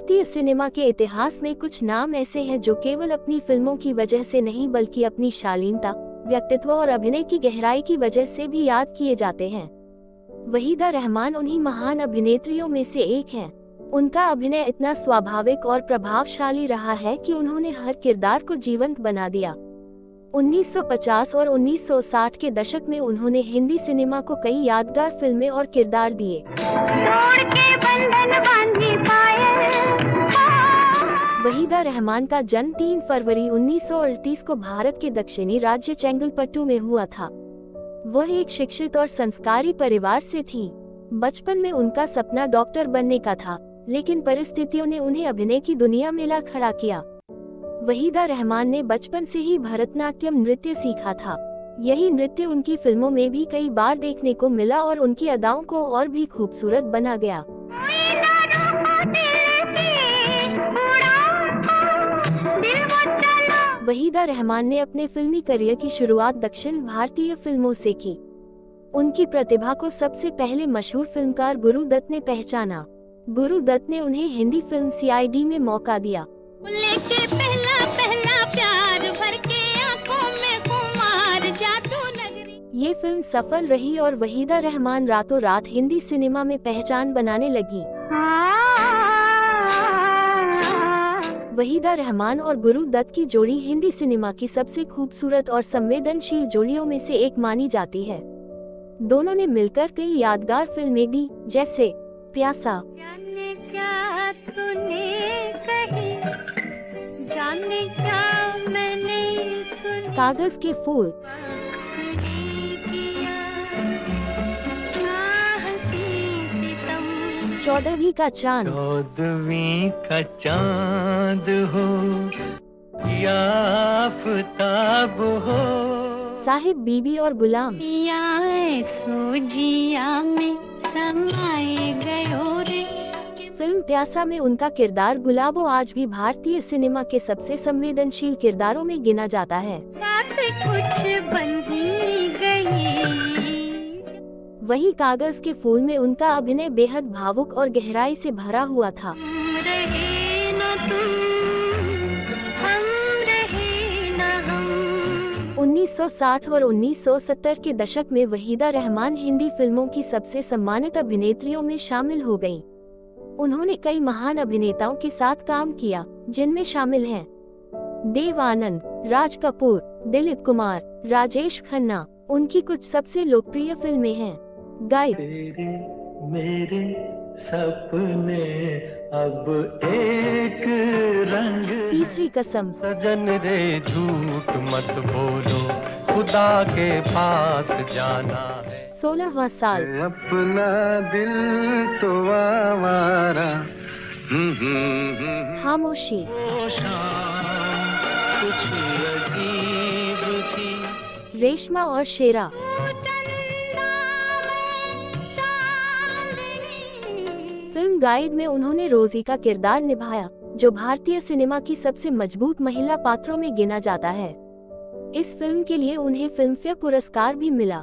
भारतीय सिनेमा के इतिहास में कुछ नाम ऐसे हैं जो केवल अपनी फिल्मों की वजह से नहीं बल्कि अपनी शालीनता, व्यक्तित्व और अभिनय की गहराई की वजह से भी याद किए जाते हैं। वहीदा रहमान उन्हीं महान अभिनेत्रियों में से एक हैं। उनका अभिनय इतना स्वाभाविक और प्रभावशाली रहा है कि उन्होंने हर किरदार को जीवंत बना दिया। 1950 और 1960 के दशक में उन्होंने हिंदी सिनेमा को कई यादगार फिल्में और किरदार दिए। वहीदा रहमान का जन्म 3 फरवरी 1938 को भारत के दक्षिणी राज्य चेंगलपट्टू में हुआ था। वह एक शिक्षित और संस्कारी परिवार से थी। बचपन में उनका सपना डॉक्टर बनने का था, लेकिन परिस्थितियों ने उन्हें अभिनय की दुनिया में ला खड़ा किया। वहीदा रहमान ने बचपन से ही भरतनाट्यम नृत्य सीखा था। यही नृत्य उनकी फिल्मों में भी कई बार देखने को मिला और उनकी अदाओं को और भी खूबसूरत बना गया। वहीदा रहमान ने अपने फिल्मी करियर की शुरुआत दक्षिण भारतीय फिल्मों से की। उनकी प्रतिभा को सबसे पहले मशहूर फिल्मकार गुरु दत्त ने पहचाना। गुरु दत्त ने उन्हें हिंदी फिल्म CID में मौका दिया। ये फिल्म सफल रही और वहीदा रहमान रातों रात हिंदी सिनेमा में पहचान बनाने लगी। वहीदा रहमान और गुरु दत्त की जोड़ी हिंदी सिनेमा की सबसे खूबसूरत और संवेदनशील जोड़ियों में से एक मानी जाती है। दोनों ने मिलकर कई यादगार फिल्में दी, जैसे प्यासा, कागज के फूल, चौदहवीं का चांद, चौदहवीं का चांद हो या आफताब हो, साहिब बीबी और गुलाम, सोजिया में समाए गयो रे। फिल्म प्यासा में उनका किरदार गुलाबो आज भी भारतीय सिनेमा के सबसे संवेदनशील किरदारों में गिना जाता है। कुछ बन ही गई। वही कागज के फूल में उनका अभिनय बेहद भावुक और गहराई से भरा हुआ था। 1960 और 1970 के दशक में वहीदा रहमान हिंदी फिल्मों की सबसे सम्मानित अभिनेत्रियों में शामिल हो गयीं। उन्होंने कई महान अभिनेताओं के साथ काम किया, जिनमें शामिल हैं देव आनंद, राज कपूर, दिलीप कुमार, राजेश खन्ना। उनकी कुछ सबसे लोकप्रिय फिल्में हैं गाइड, मेरे सपने अब एक रंग, तीसरी कसम, सजन रे झूठ मत बोलो, खुदा के पास जाना है, 16वां साल, अपना दिल तो आवारा, खामोशी, कुछ अजीब थी, रेशमा और शेरा। फिल्म गाइड में उन्होंने रोजी का किरदार निभाया, जो भारतीय सिनेमा की सबसे मजबूत महिला पात्रों में गिना जाता है। इस फिल्म के लिए उन्हें फिल्मफेयर पुरस्कार भी मिला।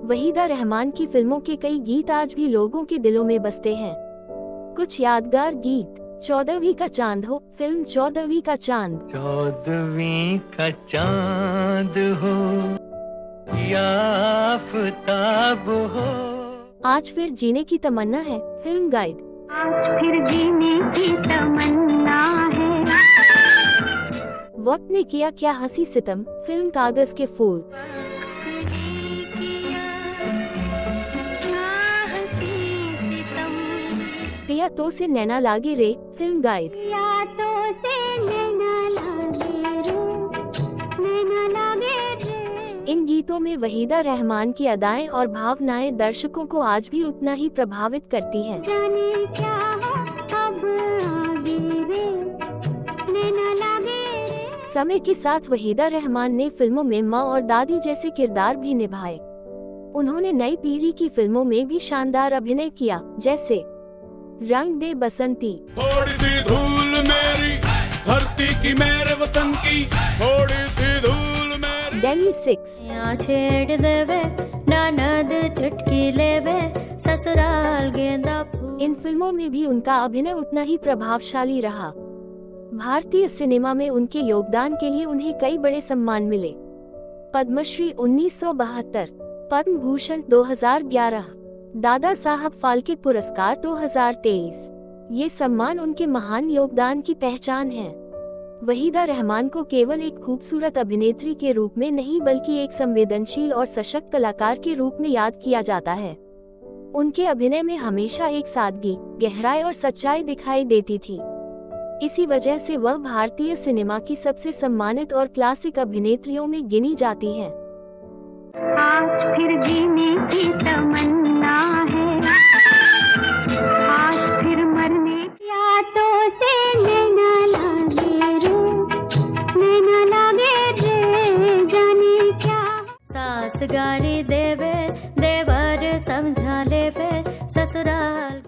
वहीदा रहमान की फिल्मों के कई गीत आज भी लोगों के दिलों में बसते हैं। कुछ यादगार गीत, चौदहवीं का चांद हो, फिल्म चौदहवीं का चांद, चौदहवीं का चांद हो या आफताब हो, आज फिर जीने की तमन्ना है, फिल्म गाइड, आज फिर जीने की तमन्ना है, वक्त ने किया क्या हंसी सितम, फिल्म कागज के फूल, पिया तो से नैना लागे रे, फिल्म गाइड, इन गीतों में वहीदा रहमान की अदाएं और भावनाएं दर्शकों को आज भी उतना ही प्रभावित करती हैं। समय के साथ वहीदा रहमान ने फिल्मों में माँ और दादी जैसे किरदार भी निभाए। उन्होंने नई पीढ़ी की फिल्मों में भी शानदार अभिनय किया, जैसे रंग दे बसंती, थोड़ी सी धूल मेरी धरती की, मेरे वतन की थोड़ी सी धूल मेरी, दिल्ली 6, छेड़ देवे ननद चुटकी लेवे, ससुराल गेंदा फूल। इन फिल्मों में भी उनका अभिनय उतना ही प्रभावशाली रहा। भारतीय सिनेमा में उनके योगदान के लिए उन्हें कई बड़े सम्मान मिले। पद्मश्री 1972, पद्म भूषण 2011, दादा साहब फाल्के पुरस्कार 2023। ये सम्मान उनके महान योगदान की पहचान है। वहीदा रहमान को केवल एक खूबसूरत अभिनेत्री के रूप में नहीं बल्कि एक संवेदनशील और सशक्त कलाकार के रूप में याद किया जाता है। उनके अभिनय में हमेशा एक सादगी, गहराई और सच्चाई दिखाई देती थी। इसी वजह से वह भारतीय सिनेमा की सबसे सम्मानित और क्लासिक अभिनेत्रियों में गिनी जाती हैं। आज फिर जीने की तमन्ना है, आज फिर मरने की यादों से नैना लागे रे जाने क्या। सास गारी देवे देवर समझा लेवे ससुराल